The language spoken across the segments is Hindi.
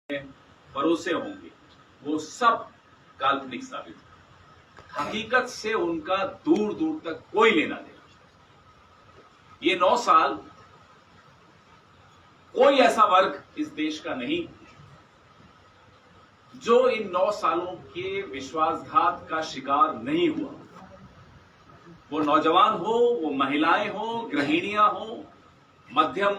भरोसे होंगे वो सब काल्पनिक साबित हो। हकीकत से उनका दूर दूर तक कोई लेना देना। ये 9 साल कोई ऐसा वर्ग इस देश का नहीं जो इन 9 सालों के विश्वासघात का शिकार नहीं हुआ। वो नौजवान हो, वो महिलाएं हो, गृहिणियां हो, मध्यम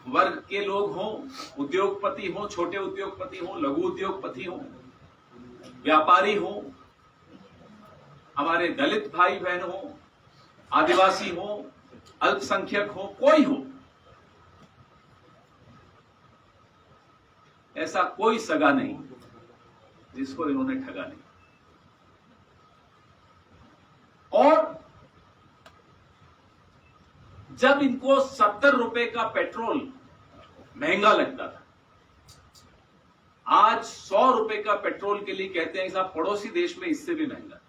वर्ग के लोग हो, उद्योगपति हो, छोटे उद्योगपति हो, लघु उद्योगपति हो, व्यापारी हो, हमारे दलित भाई बहन हो, आदिवासी हो, अल्पसंख्यक हो, कोई हो, ऐसा कोई सगा नहीं जिसको इन्होंने ठगा नहीं। और जब इनको 70 रुपए का पेट्रोल महंगा लगता था, आज 100 रुपए का पेट्रोल के लिए कहते हैं साहब पड़ोसी देश में इससे भी महंगा।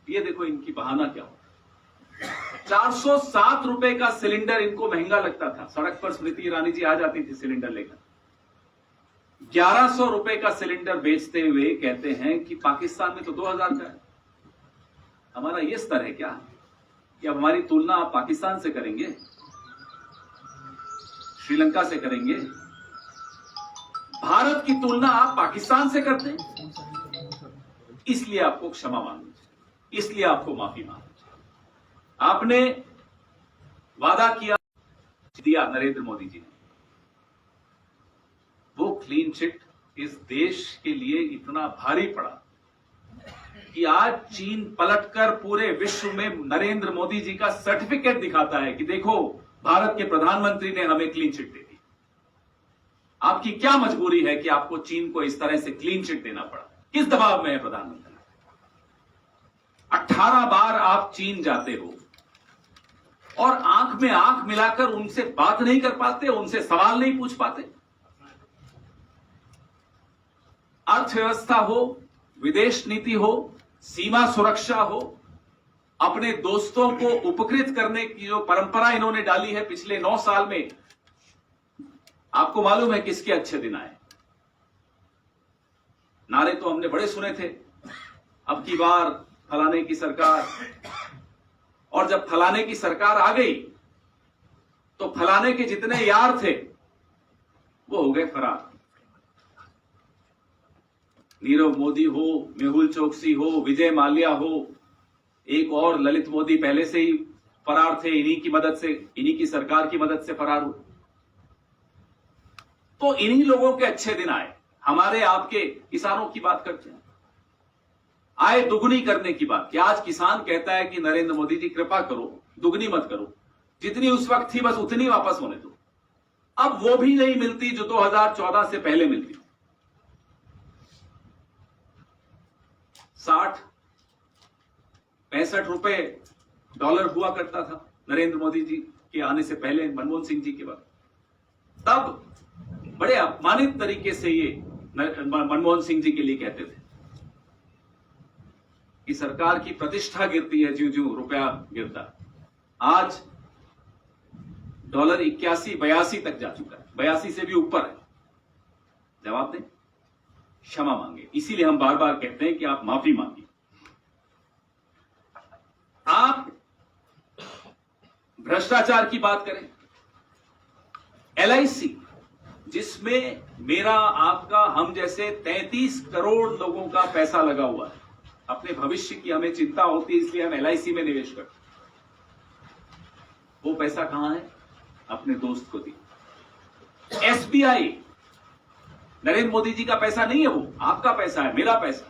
ये देखो इनकी बहाना क्या हो। 407 रुपए का सिलेंडर इनको महंगा लगता था। सड़क पर स्मृति ईरानी जी आ जाती थी सिलेंडर लेकर। 1100 रुपए का सिलेंडर बेचते हुए कहते हैं कि पाकिस्तान में तो 2000 का है। हमारा ये स्तर है क्या कि अब हमारी तुलना आप पाकिस्तान से करेंगे, श्रीलंका से करेंगे? भारत की तुलना आप पाकिस्तान से करते हैं। इसलिए आपको क्षमा मांगनी चाहिए, इसलिए आपको माफी मांगनी चाहिए। आपने वादा किया, दिया नरेंद्र मोदी जी ने। वो क्लीन चिट इस देश के लिए इतना भारी पड़ा कि आज चीन पलटकर पूरे विश्व में नरेंद्र मोदी जी का सर्टिफिकेट दिखाता है कि देखो भारत के प्रधानमंत्री ने हमें क्लीन चिट दे दी। आपकी क्या मजबूरी है कि आपको चीन को इस तरह से क्लीन चिट देना पड़ा? किस दबाव में है प्रधानमंत्री? 18 बार आप चीन जाते हो और आंख में आंख मिलाकर उनसे बात नहीं कर पाते, उनसे सवाल नहीं पूछ पाते। अर्थव्यवस्था हो, विदेश नीति हो, सीमा सुरक्षा हो, अपने दोस्तों को उपकृत करने की जो परंपरा इन्होंने डाली है पिछले 9 साल में, आपको मालूम है किसके अच्छे दिन आए। नारे तो हमने बड़े सुने थे, अब की बार फलाने की सरकार, और जब फलाने की सरकार आ गई तो फलाने के जितने यार थे वो हो गए फरार। नीरव मोदी हो, मेहुल चोकसी हो, विजय माल्या हो, एक और ललित मोदी पहले से ही फरार थे, इन्हीं की मदद से, इन्हीं की सरकार की मदद से फरार हुए। तो इन्हीं लोगों के अच्छे दिन आए। हमारे आपके किसानों की बात करते हैं, आय दुगनी करने की बात कि आज किसान कहता है कि नरेंद्र मोदी जी कृपा करो, दुगनी मत करो, जितनी उस वक्त थी बस उतनी वापस होने दो। अब वो भी नहीं मिलती जो 2014 से पहले मिलती। 60-65 रुपए डॉलर हुआ करता था नरेंद्र मोदी जी के आने से पहले, मनमोहन सिंह जी के बाद। तब बड़े अपमानित तरीके से ये मनमोहन सिंह जी के लिए कहते थे कि सरकार की प्रतिष्ठा गिरती है ज्यों ज्यों रुपया गिरता। आज डॉलर 81-82 तक जा चुका है, 82 से भी ऊपर है। जवाब दें, क्षमा मांगे। इसीलिए हम बार बार कहते हैं कि आप माफी मांगिए। आप भ्रष्टाचार की बात करें, LIC जिसमें मेरा आपका हम जैसे 33 करोड़ लोगों का पैसा लगा हुआ है, अपने भविष्य की हमें चिंता होती है, इसलिए हम LIC में निवेश करते हैं। वो पैसा कहां है? अपने दोस्त को दी। SBI नरेंद्र मोदी जी का पैसा नहीं है, वो आपका पैसा है, मेरा पैसा।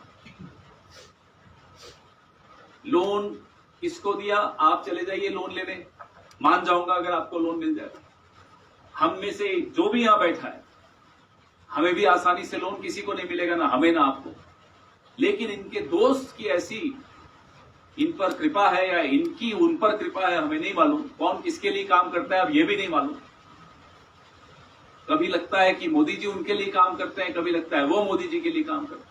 लोन किसको दिया? आप चले जाइए लोन लेने, मान जाऊंगा अगर आपको लोन मिल जाए। हम में से जो भी यहां बैठा है, हमें भी आसानी से लोन किसी को नहीं मिलेगा, ना हमें ना आपको। लेकिन इनके दोस्त की ऐसी इन पर कृपा है या इनकी उन पर कृपा है, हमें नहीं मालूम। कौन किसके लिए काम करता है अब ये भी नहीं मालूम। कभी लगता है कि मोदी जी उनके लिए काम करते हैं, कभी लगता है वो मोदी जी के लिए काम करते हैं।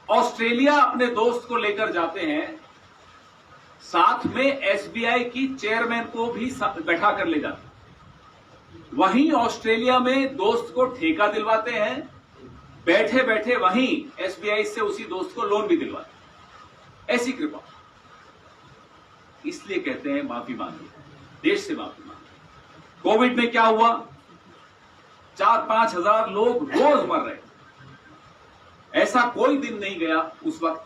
ऑस्ट्रेलिया अपने दोस्त को लेकर जाते हैं, साथ में SBI की चेयरमैन को भी बैठा कर ले जाते हैं। वहीं ऑस्ट्रेलिया में दोस्त को ठेका दिलवाते हैं बैठे बैठे वहीं एसबीआई से उसी दोस्त को लोन भी दिलवा दिया। ऐसी कृपा। इसलिए कहते हैं माफी मांगी, देश से माफी मांगी। कोविड में क्या हुआ? 4-5 हजार लोग रोज मर रहे। ऐसा कोई दिन नहीं गया उस वक्त,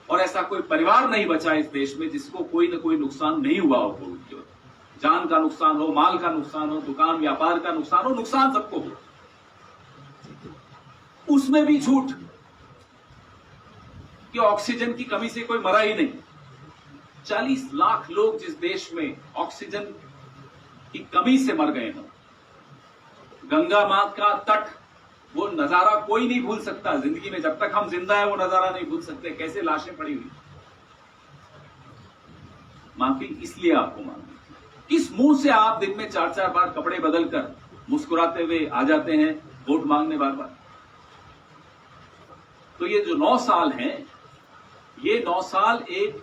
और ऐसा कोई परिवार नहीं बचा इस देश में जिसको कोई ना कोई नुकसान नहीं हुआ हो। कोविड की वजह जान का नुकसान हो, माल का नुकसान हो, दुकान व्यापार का नुकसान हो, नुकसान सबको हो। उसमें भी झूठ कि ऑक्सीजन की कमी से कोई मरा ही नहीं। 40 लाख लोग जिस देश में ऑक्सीजन की कमी से मर गए हैं। गंगा मां का तट, वो नजारा कोई नहीं भूल सकता जिंदगी में। जब तक हम जिंदा है वो नजारा नहीं भूल सकते, कैसे लाशें पड़ी हुई। माफी इसलिए आपको मांगी। किस मुंह से आप दिन में 4-4 बार कपड़े बदलकर मुस्कुराते हुए आ जाते हैं वोट मांगने बार बार? तो ये जो 9 साल हैं, ये 9 साल एक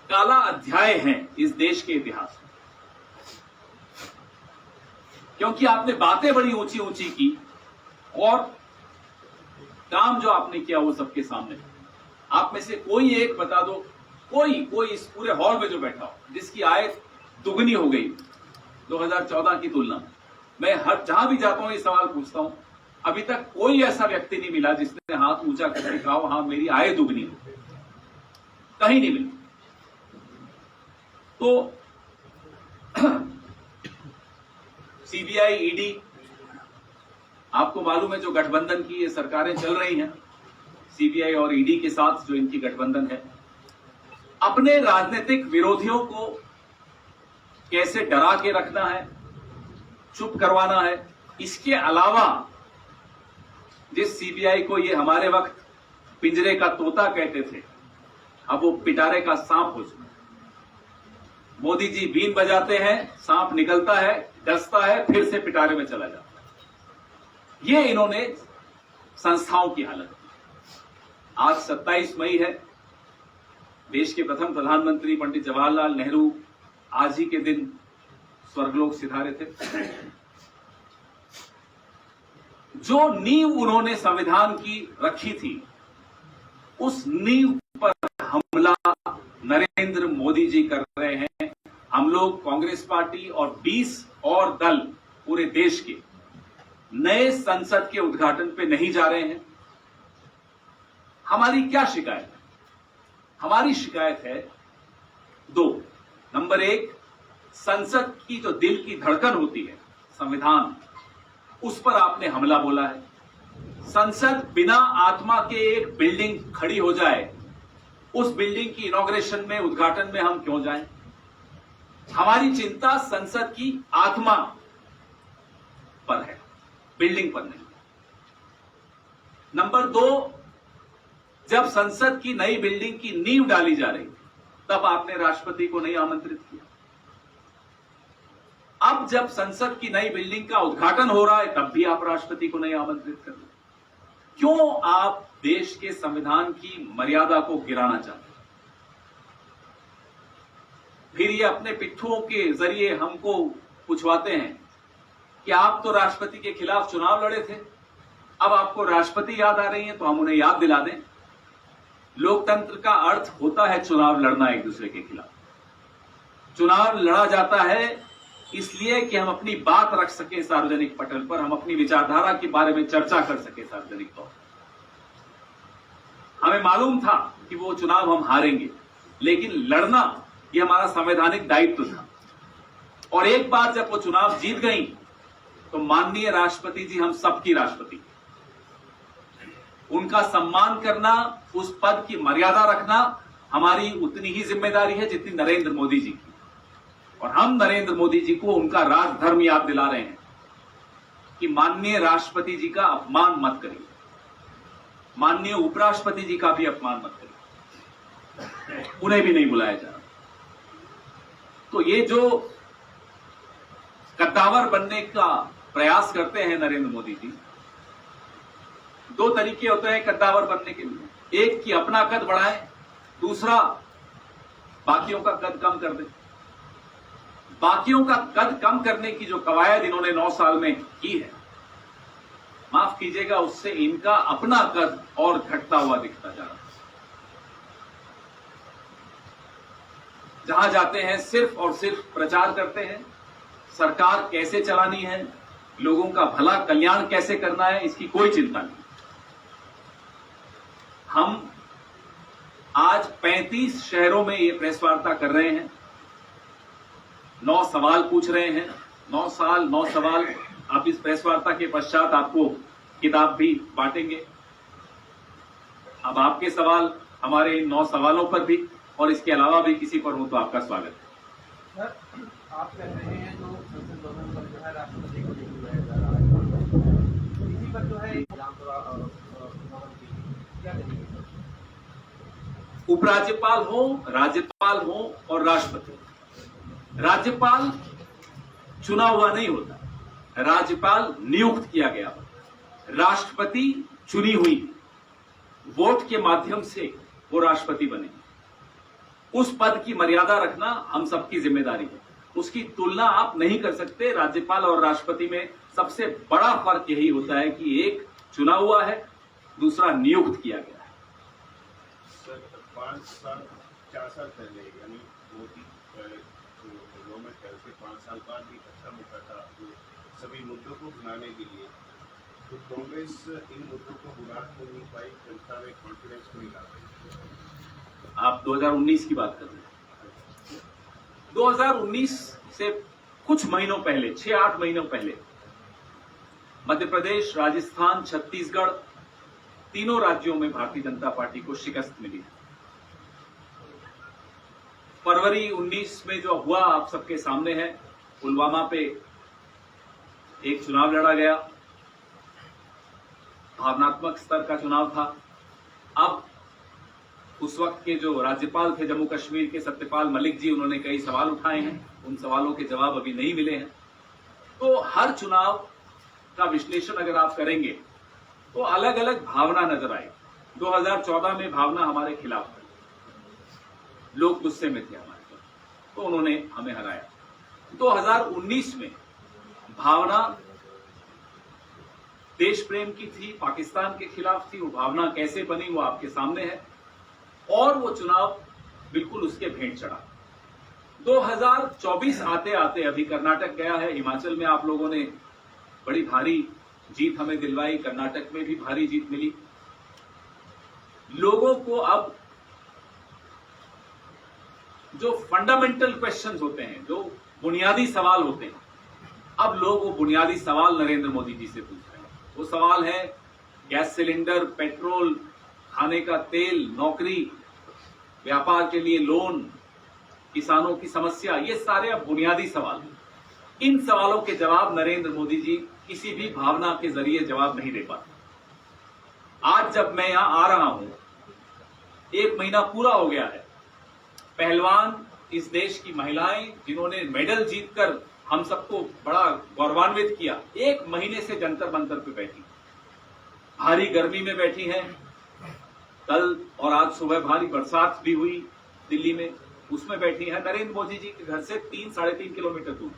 काला अध्याय है इस देश के इतिहास में। क्योंकि आपने बातें बड़ी ऊंची ऊंची की और काम जो आपने किया वो सबके सामने। आप में से कोई एक बता दो, कोई इस पूरे हॉल में जो बैठा हो जिसकी आय दुगनी हो गई 2014 की तुलना में। मैं हर जहां भी जाता हूं ये सवाल पूछता हूं, अभी तक कोई ऐसा व्यक्ति नहीं मिला जिसने हाथ ऊंचा करके कहा हाँ मेरी आय दुगनी हो। कहीं नहीं मिली। तो सीबीआई, ईडी, आपको मालूम है जो गठबंधन की ये सरकारें चल रही हैं, सीबीआई और ईडी के साथ जो इनकी गठबंधन है, अपने राजनीतिक विरोधियों को कैसे डरा के रखना है, चुप करवाना है। इसके अलावा जिस सीबीआई को ये हमारे वक्त पिंजरे का तोता कहते थे, अब वो पिटारे का सांप हो चुका। मोदी जी बीन बजाते हैं, सांप निकलता है, डसता है, फिर से पिटारे में चला जाता है। ये इन्होंने संस्थाओं की हालत की। आज 27 मई है। देश के प्रथम प्रधानमंत्री पंडित जवाहरलाल नेहरू आज ही के दिन स्वर्गलोक सिधारे थे। जो नींव उन्होंने संविधान की रखी थी, उस नींव पर हमला नरेंद्र मोदी जी कर रहे हैं। हम लोग कांग्रेस पार्टी और 20 और दल पूरे देश के नए संसद के उद्घाटन पे नहीं जा रहे हैं। हमारी क्या शिकायत है? हमारी शिकायत है 2। नंबर 1, संसद की जो दिल की धड़कन होती है, संविधान, उस पर आपने हमला बोला है। संसद बिना आत्मा के एक बिल्डिंग खड़ी हो जाए, उस बिल्डिंग की इनॉग्रेशन में, उद्घाटन में हम क्यों जाएं? हमारी चिंता संसद की आत्मा पर है, बिल्डिंग पर नहीं। नंबर 2, जब संसद की नई बिल्डिंग की नींव डाली जा रही थी, तब आपने राष्ट्रपति को नहीं आमंत्रित किया। अब जब संसद की नई बिल्डिंग का उद्घाटन हो रहा है, तब भी आप राष्ट्रपति को नहीं आमंत्रित कर रहे। क्यों आप देश के संविधान की मर्यादा को गिराना चाहते हैं? फिर ये अपने पिट्ठुओं के जरिए हमको पूछवाते हैं कि आप तो राष्ट्रपति के खिलाफ चुनाव लड़े थे, अब आपको राष्ट्रपति याद आ रही है, तो हम उन्हें याद दिला दें। लोकतंत्र का अर्थ होता है चुनाव लड़ना एक दूसरे के खिलाफ। चुनाव लड़ा जाता है इसलिए कि हम अपनी बात रख सके सार्वजनिक पटल पर, हम अपनी विचारधारा के बारे में चर्चा कर सके सार्वजनिक तौर पर। हमें मालूम था कि वो चुनाव हम हारेंगे, लेकिन लड़ना ये हमारा संवैधानिक दायित्व था। और एक बार जब वो चुनाव जीत गई, तो माननीय राष्ट्रपति जी हम सबकी राष्ट्रपति, उनका सम्मान करना, उस पद की मर्यादा रखना हमारी उतनी ही जिम्मेदारी है जितनी नरेंद्र मोदी जी की। और हम नरेंद्र मोदी जी को उनका राजधर्म याद दिला रहे हैं कि माननीय राष्ट्रपति जी का अपमान मत करिए, माननीय उपराष्ट्रपति जी का भी अपमान मत करिए, उन्हें भी नहीं बुलाया जा रहा। तो ये जो कद्दावर बनने का प्रयास करते हैं नरेंद्र मोदी जी, 2 तरीके होते हैं कद्दावर बनने के लिए। एक कि अपना कद बढ़ाएं, दूसरा बाकियों का कद कम कर दें। बाकियों का कद कम करने की जो कवायद इन्होंने 9 साल में की है, माफ कीजिएगा, उससे इनका अपना कद और घटता हुआ दिखता जा रहा है। जहां जाते हैं सिर्फ और सिर्फ प्रचार करते हैं, सरकार कैसे चलानी है, लोगों का भला कल्याण कैसे करना है, इसकी कोई चिंता नहीं। हम आज 35 शहरों में ये प्रेस वार्ता कर रहे हैं, 9 सवाल पूछ रहे हैं। 9 साल 9 सवाल। आप इस प्रेस वार्ता के पश्चात आपको किताब भी बांटेंगे। अब आपके सवाल हमारे इन 9 सवालों पर भी और इसके अलावा भी किसी पर हो तो आपका स्वागत है। सर, आप कह रहे हैं जो संसद भवन पर जो है राष्ट्रपति को इसी पर जो है क्या करेंगे? उपराज्यपाल हो, राज्यपाल हो और राष्ट्रपति। राज्यपाल चुना हुआ नहीं होता, राज्यपाल नियुक्त किया गया होता। राष्ट्रपति चुनी हुई, वोट के माध्यम से वो राष्ट्रपति बने। उस पद की मर्यादा रखना हम सबकी जिम्मेदारी है। उसकी तुलना आप नहीं कर सकते। राज्यपाल और राष्ट्रपति में सबसे बड़ा फर्क यही होता है कि एक चुना हुआ है, दूसरा नियुक्त किया गया है। सर, 5 साल 4 साल पहले यानी मोदी गवर्नमेंट से 5 साल बाद भी अच्छा मौका था सभी मुद्दों को बुलाने के लिए, तो कांग्रेस इन मुद्दों को बुला तो नहीं पाई, जनता में कॉन्फिडेंस को नहीं ला पाई। आप 2019 की बात कर रहे हैं। 2019 से कुछ महीनों पहले, 6-8 महीनों पहले, मध्य प्रदेश, राजस्थान, छत्तीसगढ़, तीनों राज्यों में भारतीय जनता पार्टी को शिकस्त मिली। फरवरी 19 में जो हुआ आप सबके सामने है। पुलवामा पे एक चुनाव लड़ा गया, भावनात्मक स्तर का चुनाव था। अब उस वक्त के जो राज्यपाल थे जम्मू कश्मीर के, सत्यपाल मलिक जी, उन्होंने कई सवाल उठाए हैं। उन सवालों के जवाब अभी नहीं मिले हैं। तो हर चुनाव का विश्लेषण अगर आप करेंगे तो अलग अलग भावना नजर आई। 2014 में भावना हमारे खिलाफ थी, लोग गुस्से में थे हमारे पर, तो उन्होंने हमें हराया। 2019 में भावना देश प्रेम की थी, पाकिस्तान के खिलाफ थी। वो भावना कैसे बनी वो आपके सामने है, और वो चुनाव बिल्कुल उसके भेंट चढ़ा। 2024 आते आते अभी कर्नाटक गया है, हिमाचल में आप लोगों ने बड़ी भारी जीत हमें दिलवाई, कर्नाटक में भी भारी जीत मिली। लोगों को अब जो फंडामेंटल क्वेश्चंस होते हैं, जो बुनियादी सवाल होते हैं, अब लोग वो बुनियादी सवाल नरेंद्र मोदी जी से पूछ रहे हैं। वो सवाल है गैस सिलेंडर, पेट्रोल, खाने का तेल, नौकरी, व्यापार के लिए लोन, किसानों की समस्या, ये सारे अब बुनियादी सवाल हैं। इन सवालों के जवाब नरेंद्र मोदी जी किसी भी भावना के जरिए जवाब नहीं दे पाते। आज जब मैं यहां आ रहा हूं, 1 महीना पूरा हो गया है। पहलवान, इस देश की महिलाएं जिन्होंने मेडल जीतकर हम सबको बड़ा गौरवान्वित किया, 1 महीने से जंतर मंतर पे बैठी, भारी गर्मी में बैठी हैं। कल और आज सुबह भारी बरसात भी हुई दिल्ली में, उसमें बैठी है। नरेंद्र मोदी जी के घर से 3-3.5 किलोमीटर दूर।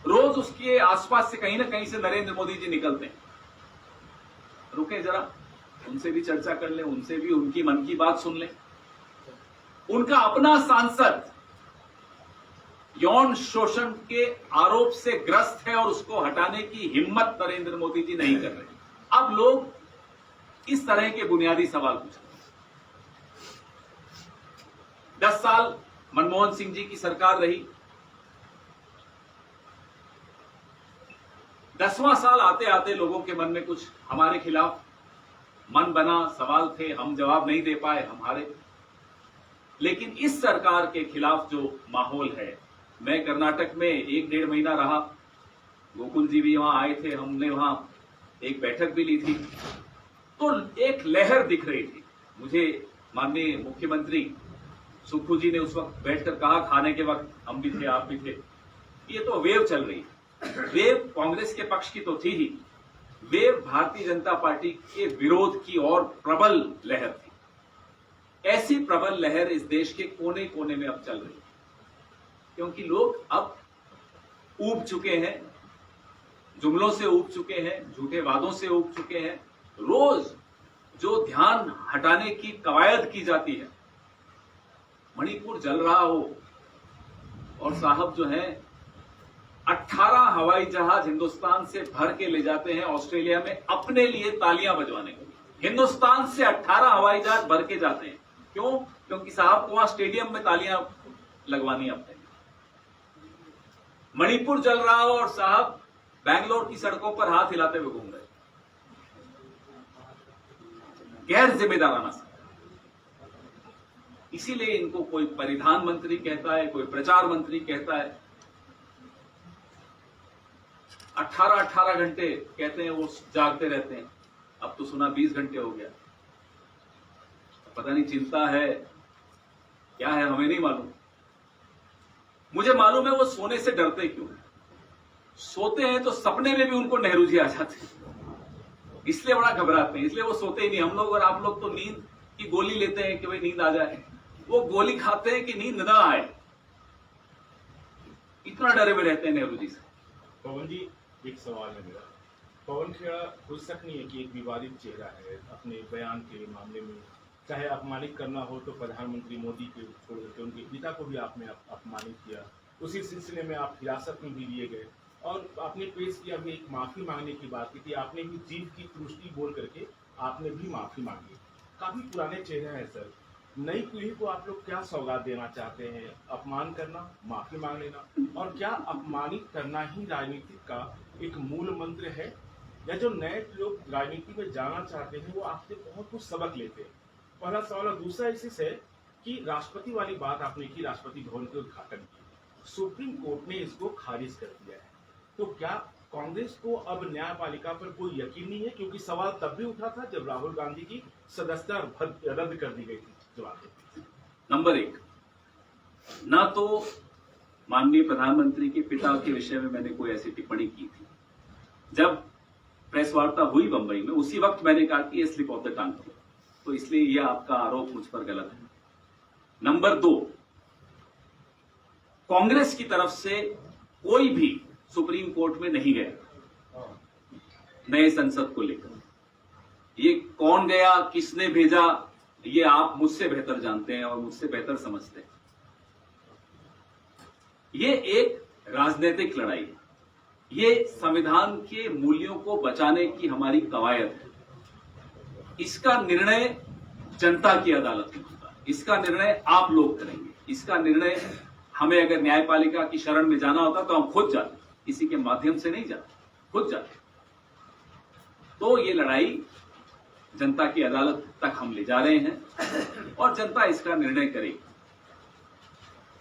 रोज उसके आसपास से कहीं ना कहीं से नरेंद्र मोदी जी निकलते हैं। रुके जरा, उनसे भी चर्चा कर लें, उनसे भी उनकी मन की बात सुन लें। उनका अपना सांसद यौन शोषण के आरोप से ग्रस्त है और उसको हटाने की हिम्मत नरेंद्र मोदी जी नहीं कर रहे। अब लोग इस तरह के बुनियादी सवाल पूछ रहे हैं। 10 साल मनमोहन सिंह जी की सरकार रही। 10वां साल आते आते लोगों के मन में कुछ हमारे खिलाफ मन बना, सवाल थे, हम जवाब नहीं दे पाए, हम हारे। लेकिन इस सरकार के खिलाफ जो माहौल है, मैं कर्नाटक में 1-1.5 महीना रहा, गोकुल जी भी वहां आए थे, हमने वहां एक बैठक भी ली थी, तो एक लहर दिख रही थी। मुझे माननीय मुख्यमंत्री सुक्खू जी ने उस वक्त बैठकर कहा, खाने के वक्त हम भी थे, आप भी थे, ये तो वेव चल रही है। वेव कांग्रेस के पक्ष की तो थी ही, वेव भारतीय जनता पार्टी के विरोध की और प्रबल लहर थी। ऐसी प्रबल लहर इस देश के कोने कोने में अब चल रही है, क्योंकि लोग अब ऊब चुके हैं। जुमलों से ऊब चुके हैं, झूठे वादों से ऊब चुके हैं। रोज जो ध्यान हटाने की कवायद की जाती है, मणिपुर जल रहा हो और साहब जो है 18 हवाई जहाज हिंदुस्तान से भर के ले जाते हैं ऑस्ट्रेलिया में अपने लिए तालियां बजवाने के लिए। हिंदुस्तान से 18 हवाई जहाज भर के जाते हैं। क्यों? क्योंकि साहब को वहां स्टेडियम में तालियां लगवानी अपने लिए। मणिपुर जल रहा हो और साहब बैंगलोर की सड़कों पर हाथ हिलाते हुए घूम रहे। गैर जिम्मेदाराना सा। इसीलिए इनको कोई परिधान मंत्री कहता है, कोई प्रचार मंत्री कहता है। 18 घंटे कहते हैं वो जागते रहते हैं। अब तो सुना 20 घंटे हो गया। पता नहीं चिंता है क्या है, हमें नहीं मालूम। मुझे मालूम है वो सोने से डरते क्यों है। सोते हैं तो सपने में भी उनको नेहरू जी आ जाते हैं, इसलिए बड़ा घबराते हैं, इसलिए वो सोते ही नहीं। हम लोग और आप लोग तो नींद की गोली लेते हैं कि भाई नींद आ जाए, वो गोली खाते हैं कि नींद न आए। इतना डरे हुए रहते हैं नेहरू जी से। पवन जी, एक सवाल है मेरा। पवन का कोई शक नहीं है कि एक विवादित चेहरा है। अपने बयान के मामले में चाहे अपमानित करना हो तो प्रधानमंत्री मोदी के छोड़ करके उनके पिता को भी आपने अपमानित किया। उसी सिलसिले में आप हिरासत में भी लिए गए और आपने पेश किया भी एक माफी मांगने की बात की थी। आपने भी जीव की तुष्टि बोल करके आपने भी माफी मांगी। काफी पुराने चेहरे हैं सर, नई पीढ़ी को आप लोग क्या सौगात देना चाहते हैं? अपमान करना, माफी मांग लेना, और क्या अपमानित करना ही राजनीति का एक मूल मंत्र है, या जो नए लोग राजनीति में जाना चाहते हैं वो आपसे बहुत कुछ सबक लेते हैं? पहला सवाल। और दूसरा इसी से कि राष्ट्रपति वाली बात आपने की, राष्ट्रपति भवन के उद्घाटन की, सुप्रीम कोर्ट ने इसको खारिज कर दिया है। तो क्या कांग्रेस को अब न्यायपालिका पर कोई यकीन नहीं है? क्योंकि सवाल तब भी उठा था जब राहुल गांधी की सदस्यता रद्द कर दी गई थी। जवाब नंबर 1, ना तो माननीय प्रधानमंत्री के पिता के विषय में मैंने कोई ऐसी टिप्पणी की थी। जब प्रेस वार्ता हुई बंबई में, उसी वक्त मैंने कहा कि ये स्लिप ऑफ द टंग थी, तो इसलिए यह आपका आरोप मुझ पर गलत है। नंबर 2, कांग्रेस की तरफ से कोई भी सुप्रीम कोर्ट में नहीं गया नए संसद को लेकर। ये कौन गया, किसने भेजा, ये आप मुझसे बेहतर जानते हैं और मुझसे बेहतर समझते हैं। ये एक राजनीतिक लड़ाई है। ये संविधान के मूल्यों को बचाने की हमारी कवायद है। इसका निर्णय जनता की अदालत में होता है। इसका निर्णय आप लोग करेंगे। इसका निर्णय हमें अगर न्यायपालिका की शरण में जाना होता तो हम खुद जाते, किसी के माध्यम से नहीं जाते, खुद जाते। तो ये लड़ाई जनता की अदालत तक हम ले जा रहे हैं और जनता इसका निर्णय करेगी।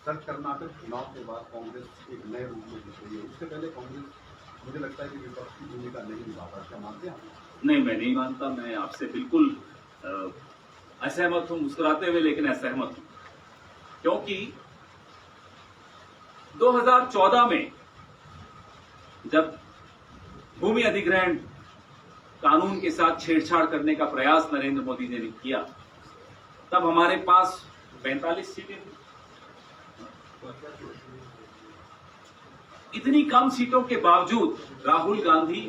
सर, कर्नाटक चुनाव के बाद कांग्रेस एक नए रूप में दिख रही है। उससे पहले कांग्रेस मुझे लगता है कि विपक्ष की भूमिका नहीं निभा पाता। क्या मानते हैं? नहीं, मैं नहीं मानता। मैं आपसे बिल्कुल असहमत हूं, मुस्कुराते हुए लेकिन असहमत हूं। क्योंकि 2014 में जब भूमि अधिग्रहण कानून के साथ छेड़छाड़ करने का प्रयास नरेंद्र मोदी ने किया, तब हमारे पास 45 सीटें थी। इतनी कम सीटों के बावजूद राहुल गांधी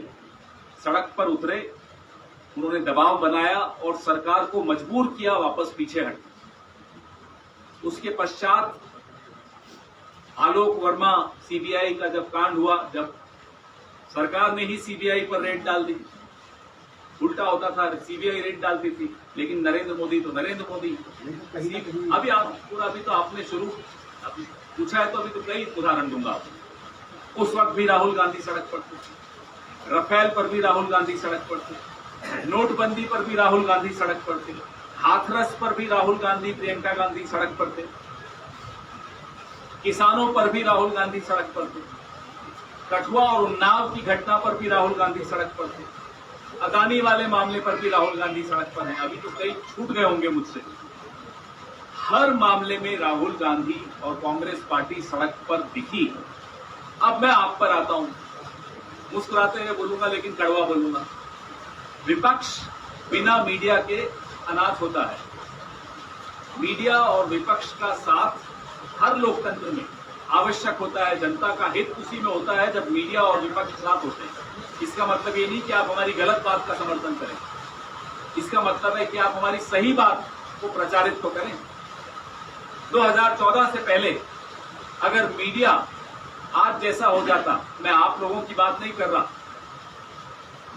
सड़क पर उतरे, उन्होंने दबाव बनाया और सरकार को मजबूर किया वापस पीछे हटने। उसके पश्चात आलोक वर्मा सीबीआई का जब कांड हुआ, जब सरकार ने ही सीबीआई पर रेड डाल दी, उल्टा होता था, सीबीआई रेड डालती थी, लेकिन नरेंद्र मोदी तो नरेंद्र मोदी। अभी आप पूरा भी तो आपने शुरू पूछा है तो अभी तो कई उदाहरण दूंगा आपको। उस वक्त भी राहुल गांधी सड़क पर थे, राफेल पर भी राहुल गांधी सड़क पर थे, नोटबंदी पर भी राहुल गांधी सड़क पर थे, हाथरस पर भी राहुल गांधी, प्रियंका गांधी सड़क पर थे, किसानों पर भी राहुल गांधी सड़क पर थे, कठुआ और उन्नाव की घटना पर भी राहुल गांधी सड़क पर थे, अदानी वाले मामले पर भी राहुल गांधी सड़क पर हैं। अभी तो कई छूट गए होंगे मुझसे। हर मामले में राहुल गांधी और कांग्रेस पार्टी सड़क पर दिखी। अब मैं आप पर आता हूं, मुस्कुराते हुए बोलूंगा लेकिन कड़वा बोलूंगा। विपक्ष बिना मीडिया के अनाथ होता है। मीडिया और विपक्ष का साथ हर लोकतंत्र में आवश्यक होता है, जनता का हित उसी में होता है जब मीडिया और विपक्ष साथ होते हैं। इसका मतलब ये नहीं कि आप हमारी गलत बात का समर्थन करें, इसका मतलब है कि आप हमारी सही बात को प्रचारित तो करें। 2014 से पहले अगर मीडिया आज जैसा हो जाता, मैं आप लोगों की बात नहीं कर रहा,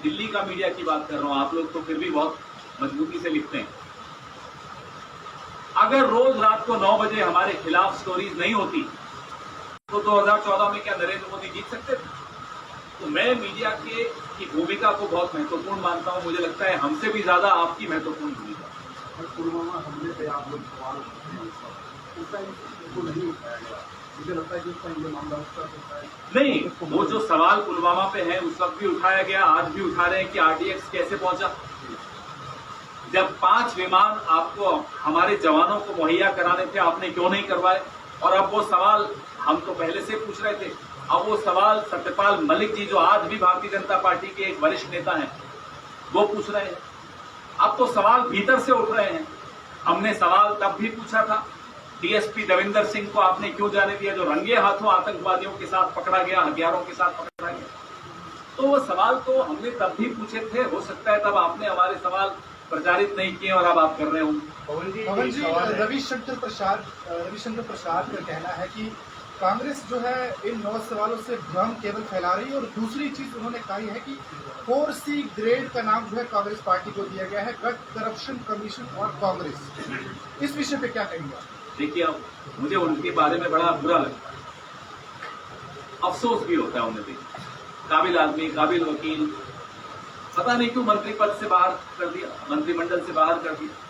दिल्ली का मीडिया की बात कर रहा हूं, आप लोग तो फिर भी बहुत मजबूती से लिखते हैं। अगर रोज रात को 9 बजे हमारे खिलाफ स्टोरीज नहीं होती तो 2014 में क्या नरेंद्र मोदी जीत सकते थे? तो मैं मीडिया की भूमिका को बहुत महत्वपूर्ण मानता हूं। मुझे लगता है हमसे भी ज्यादा आपकी महत्वपूर्ण भूमिका। और पुलवामा हमले पे आप लोग सवाल उठाते हैं, उस टाइम वो नहीं उठाया गया। मुझे लगता है कि उस टाइम ये मामला उसका होता है नहीं, वो जो सवाल पुलवामा पे है उस वक्त भी उठाया गया, आज भी उठा रहे हैं कि RDX कैसे पहुंचा। जब 5 विमान आपको हमारे जवानों को मुहैया कराने थे, आपने क्यों नहीं करवाए? और अब वो सवाल हम तो पहले से पूछ रहे थे, अब वो सवाल सत्यपाल मलिक जी जो आज भी भारतीय जनता पार्टी के एक वरिष्ठ नेता हैं वो पूछ रहे हैं। अब तो सवाल भीतर से उठ रहे हैं। हमने सवाल तब भी पूछा था, DSP देविंदर सिंह को आपने क्यों जाने दिया, जो रंगे हाथों आतंकवादियों के साथ पकड़ा गया, हथियारों के साथ पकड़ा गया। तो वो सवाल तो हमने तब भी पूछे थे, हो सकता है तब आपने हमारे सवाल प्रचारित नहीं किए और अब आप कर रहे हो। पवन जी, रविशंकर प्रसाद का कहना है कि कांग्रेस जो है इन 9 सवालों से भ्रम केवल फैला रही है, और दूसरी चीज उन्होंने कही है कि 4C ग्रेड का नाम जो है कांग्रेस पार्टी को दिया गया है, गट करप्शन कमीशन और कांग्रेस। इस विषय पे क्या कहेंगे? देखिए, अब मुझे उनके बारे में बड़ा बुरा लगता है, अफसोस भी होता है उन्हें देख। काबिल आदमी, काबिल वकील, पता नहीं क्यों मंत्री पद से बाहर कर दिया, मंत्रिमंडल से बाहर कर दिया।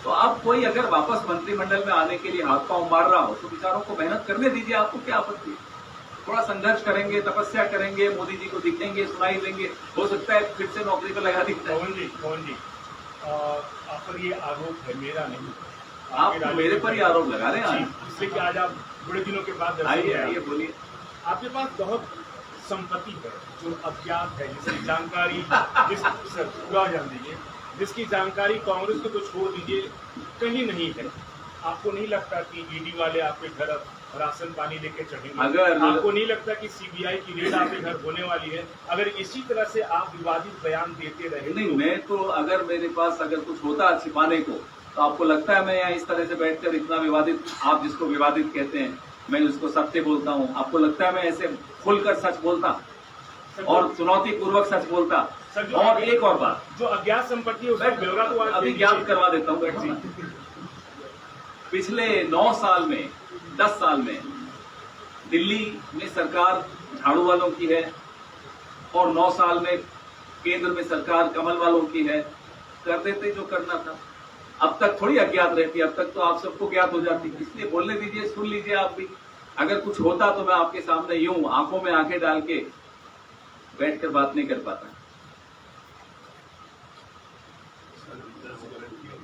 तो अब कोई अगर वापस मंत्रिमंडल में आने के लिए हाथ पांव मार रहा हो तो बेचारों को मेहनत करने दीजिए, आपको क्या आपत्ति है? थोड़ा संघर्ष करेंगे, तपस्या करेंगे, मोदी जी को दिखेंगे, सुनाई देंगे, हो सकता है फिर से नौकरी पर लगा दी। पवन जी, आप पर ये आरोप है, मेरा नहीं। आप तो मेरे पर ही आरोप लगा रहे हैं, इसलिए कि आज आप बड़े दिनों के बाद आइए बोलिए। आपके पास बहुत संपत्ति है जो अज्ञात है, जिसकी जानकारी जान दीजिए, जिसकी जानकारी कांग्रेस को तो छोड़ दीजिए कहीं नहीं है। आपको नहीं लगता कि ईडी वाले आपके घर राशन पानी लेके चढ़ेंगे? अगर आपको नहीं लगता कि CBI की रेड आपके घर होने वाली है अगर इसी तरह से आप विवादित बयान देते रहे? नहीं, मैं तो अगर मेरे पास अगर कुछ होता छिपाने को तो आपको लगता है मैं यहाँ इस तरह से बैठकर इतना विवादित, आप जिसको विवादित कहते हैं, मैं उसको सत्य बोलता हूँ? आपको लगता है मैं ऐसे खुलकर सच बोलता और चुनौतीपूर्वक सच बोलता? और एक और बात, जो अज्ञात संपत्ति है उसका ब्यौरा तो अभी ज्ञात करवा देता हूँ गट सिंह। पिछले 9 साल में, 10 साल में दिल्ली में सरकार झाड़ू वालों की है और 9 साल में केंद्र में सरकार कमल वालों की है। कर देते जो करना था। अब तक थोड़ी अज्ञात रहती, अब तक तो आप सबको ज्ञात हो जाती। इसलिए बोलने दीजिए, सुन लीजिए आप भी। अगर कुछ होता तो मैं आपके सामने यूं आंखों में आंखें डाल के बैठकर बात नहीं कर पाता।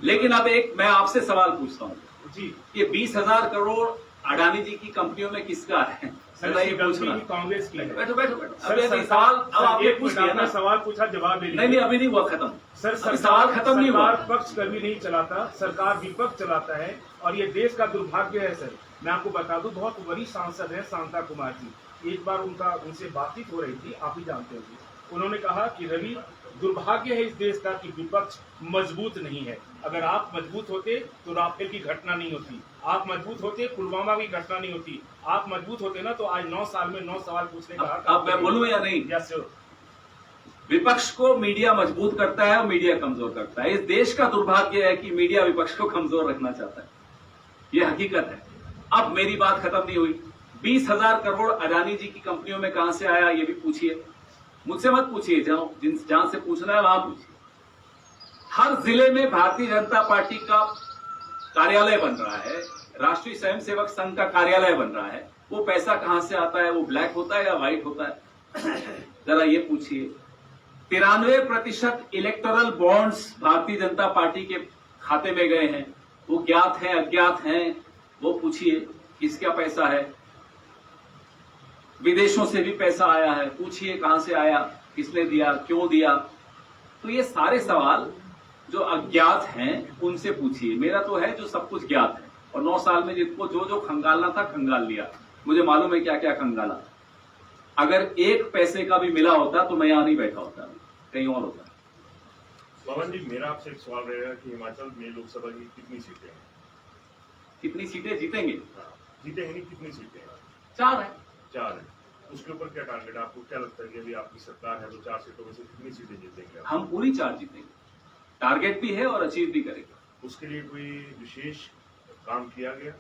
लेकिन अब एक मैं आपसे सवाल पूछता हूं जी, ये 20,000 करोड़ अडानी जी की कंपनियों में किसका है? ये पूछना कांग्रेस की है। बैठो बैठो बैठो। अभी सवाल अब आपने पूछ लिया ना, सवाल पूछा, जवाब दे नहीं अभी नहीं हुआ खत्म सर। सवाल खत्म नहीं हुआ। सरकार पक्ष कभी नहीं चलाता, सरकार विपक्ष चलाता है और ये देश का दुर्भाग्य है सर। मैं आपको बता दूं, बहुत बड़ी सांसद है शांता कुमार जी। एक बार उनसे बातचीत हो रही थी, आप ही जानते होंगे। उन्होंने कहा कि रवि, दुर्भाग्य है इस देश का कि विपक्ष मजबूत नहीं है। अगर आप मजबूत होते तो राफेल की घटना नहीं होती, आप मजबूत होते पुलवामा की घटना नहीं होती, आप मजबूत होते ना तो आज 9 साल में 9 सवाल पूछने का हक। अब मैं बोलूं या नहीं? Yes sir. विपक्ष को मीडिया मजबूत करता है और मीडिया कमजोर करता है। इस देश का दुर्भाग्य है कि मीडिया विपक्ष को कमजोर रखना चाहता है, ये हकीकत है। अब मेरी बात खत्म नहीं हुई। 20,000 करोड़ अडानी जी की कंपनियों में कहां से आया ये भी पूछिए, मुझसे मत पूछिए, जहां से पूछना है वहां पूछिए। हर जिले में भारतीय जनता पार्टी का कार्यालय बन रहा है, राष्ट्रीय स्वयंसेवक संघ का कार्यालय बन रहा है। वो पैसा कहां से आता है? वो ब्लैक होता है या व्हाइट होता है? जरा ये पूछिए। 93% electoral bonds Bharatiya Janata party के खाते में गए हैं, वो ज्ञात हैं अज्ञात हैं, वो पूछिए किसका पैसा है। विदेशों से भी पैसा आया है, पूछिए कहां से आया, किसने दिया, क्यों दिया। तो ये सारे सवाल जो अज्ञात हैं उनसे पूछिए। मेरा तो है जो सब कुछ ज्ञात है और 9 साल में जिनको जो जो खंगालना था खंगाल लिया। मुझे मालूम है क्या क्या कंगाला। अगर एक पैसे का भी मिला होता तो मैं यहाँ नहीं बैठा होता, कहीं और होता। पवन जी, मेरा आपसे एक सवाल रहेगा कि हिमाचल में लोकसभा की कितनी सीटें हैं? कितनी सीटें जीतेंगे? हाँ, जीतेंगे नहीं, कितनी सीटें हैं? 4 है। 4 है। उसके ऊपर क्या टारगेट है? आपको क्या लगता है कि अभी आपकी सरकार है तो 4 सीटों में से कितनी सीटें जीतेंगे आप? हम पूरी 4 जीतेंगे, टारगेट भी है और अचीव भी करेंगे। उसके लिए कोई विशेष काम किया गया?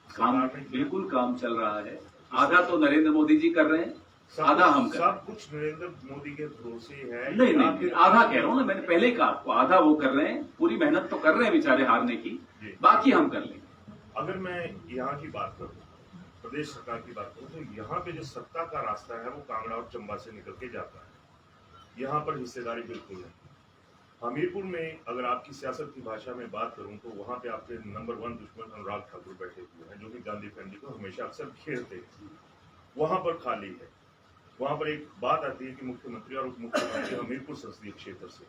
काम सरकार ने किया? बिल्कुल काम चल रहा है। आधा तो नरेंद्र मोदी जी कर रहे हैं, आधा हम कर रहे हैं। सब कुछ नरेंद्र मोदी के भरोसे है? नहीं या नहीं, फिर आधा कह रहा हूँ ना, मैंने पहले ही कहा आपको, आधा वो कर रहे हैं, पूरी मेहनत तो कर रहे हैं बेचारे हारने की, जी। बाकी हम कर लेंगे। अगर मैं यहाँ की बात करूँ, प्रदेश सरकार की बात करूँ, तो यहाँ पे जो सत्ता का रास्ता है वो कांगड़ा और चंबा से निकल के जाता है। यहाँ पर हिस्सेदारी बिल्कुल नहीं। हमीरपुर में अगर आपकी सियासत की भाषा में बात करूं तो वहां पे आपके नंबर 1 दुश्मन अनुराग ठाकुर बैठे हुए हैं, जो कि गांधी फैमिली को हमेशा अक्सर घेरते हैं। वहां पर खाली है। वहां पर एक बात आती है कि मुख्यमंत्री और उप मुख्यमंत्री हमीरपुर संसदीय क्षेत्र से,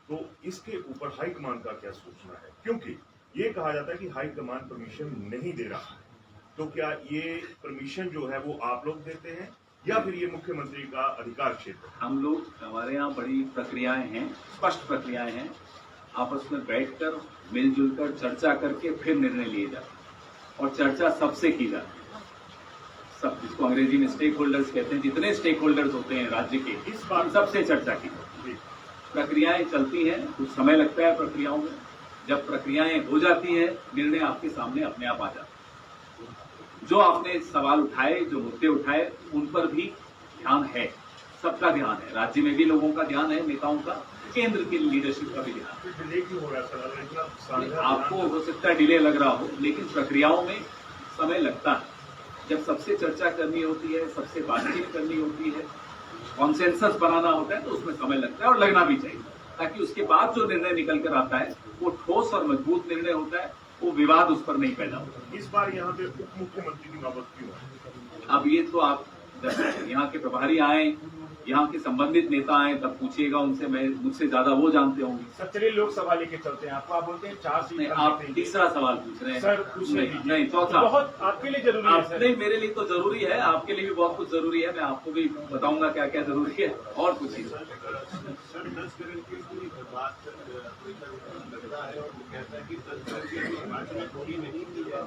तो इसके ऊपर हाईकमान का क्या सोचना है? क्योंकि ये कहा जाता है कि हाईकमान परमिशन नहीं दे रहा है, तो क्या ये परमिशन जो है वो आप लोग देते हैं या फिर ये मुख्यमंत्री का अधिकार क्षेत्र? हम लोग, हमारे यहाँ बड़ी प्रक्रियाएं हैं, स्पष्ट प्रक्रियाएं हैं, आपस में बैठकर मिलजुल कर चर्चा करके फिर निर्णय लिए जाते हैं और चर्चा सबसे की जाती है। सब, जिसको अंग्रेजी में स्टेक होल्डर्स कहते हैं, जितने स्टेक होल्डर्स होते हैं राज्य के, इस बात सबसे चर्चा की जाती है। जी। प्रक्रियाएं चलती हैं, कुछ समय लगता है प्रक्रियाओं में। जब प्रक्रियाएं हो जाती है, निर्णय आपके सामने अपने आप आ जाता है। जो आपने सवाल उठाए, जो मुद्दे उठाए, उन पर भी ध्यान है, सबका ध्यान है, राज्य में भी लोगों का ध्यान है, नेताओं का, केंद्र की लीडरशिप का भी ध्यान है। फिर डिले क्यों हो रहा है सर? अगर इतना साझा आपको हो सकता है डिले लग रहा हो, लेकिन प्रक्रियाओं में समय लगता है। जब सबसे चर्चा करनी होती है, सबसे बातचीत करनी होती है, कॉन्सेंसस बनाना होता है, तो उसमें समय लगता है और लगना भी चाहिए, ताकि उसके बाद जो निर्णय निकल कर आता है वो ठोस और मजबूत निर्णय होता है, वो विवाद उस पर नहीं पैदा होता। इस बार यहाँ पे उप मुख्यमंत्री की नौबत क्यों है? अब ये तो आप यहाँ के प्रभारी आए, यहाँ के संबंधित नेता आए, तब पूछिएगा उनसे, मैं मुझसे ज्यादा वो जानते होंगे। सर चलिए लोकसभा लेके चलते हैं आपको। आप बोलते हैं 4 सीट नहीं, हम आप जीतेंगे। तीसरा सवाल पूछ रहे हैं सर पूछने नहीं, दीजिए। नहीं, चौथा। बहुत आपके लिए जरूरी है सर। नहीं, मेरे लिए तो जरूरी है, आपके लिए भी बहुत कुछ जरूरी है, मैं आपको भी बताऊंगा क्या क्या जरूरी है। और पूछिए। सर 10 गारंटी की बात लगता है और वो कहता है कि 10 गारंटी हिमाचल में पूरी नहीं की है।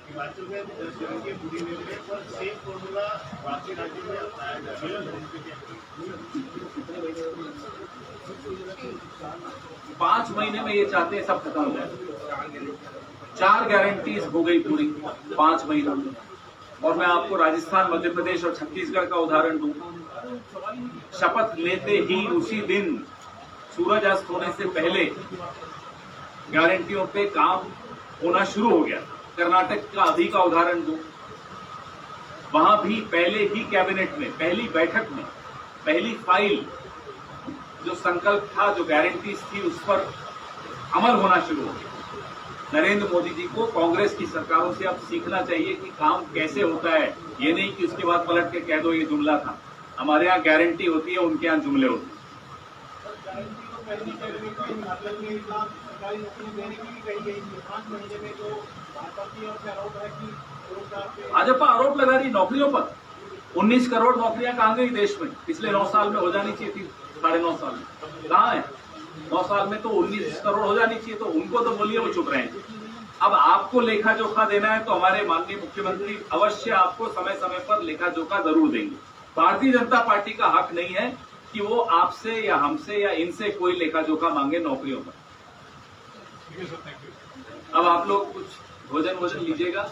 हिमाचल में 10 गारंटी पूरी नहीं है, पर सेम फॉर्मूला बाकी राज्यों में अपनाया जा रहा है। 5 महीने में ये चाहते हैं सब खत्म हो जाए। 4 गारंटीज हो गई पूरी 5 महीनों में। और मैं आपको राजस्थान, मध्य प्रदेश और छत्तीसगढ़ का उदाहरण दूं। शपथ लेते ही उसी दिन सूरज अस्त होने से पहले गारंटियों पे काम होना शुरू हो गया। कर्नाटक का अभी का उदाहरण दूं, वहां भी पहले ही कैबिनेट में, पहली बैठक में, पहली फाइल जो संकल्प था, जो गारंटीज थी, उस पर अमल होना शुरू हो गया। नरेंद्र मोदी जी को कांग्रेस की सरकारों से अब सीखना चाहिए कि काम कैसे होता है। ये नहीं कि उसके बाद पलट के कह दो ये जुमला था। हमारे यहाँ गारंटी होती है, उनके यहाँ जुमले होते हैं। भाजपा आरोप लगा रही नौकरियों पर। 19 करोड़ नौकरियां कहाँ गई देश में? पिछले 9 साल में हो जानी चाहिए थी, 9.5 साल में कहाँ है? 9 साल में तो 19 करोड़ हो जानी चाहिए, तो उनको तो बोलिए, वो चुप रहे हैं। अब आपको लेखा जोखा देना है तो हमारे माननीय मुख्यमंत्री अवश्य आपको समय समय पर लेखा जोखा जरूर देंगे। भारतीय जनता पार्टी का हक नहीं है कि वो आपसे या हमसे या इनसे कोई लेखा जोखा मांगे नौकरियों पर। अब आप लोग कुछ भोजन लीजिएगा।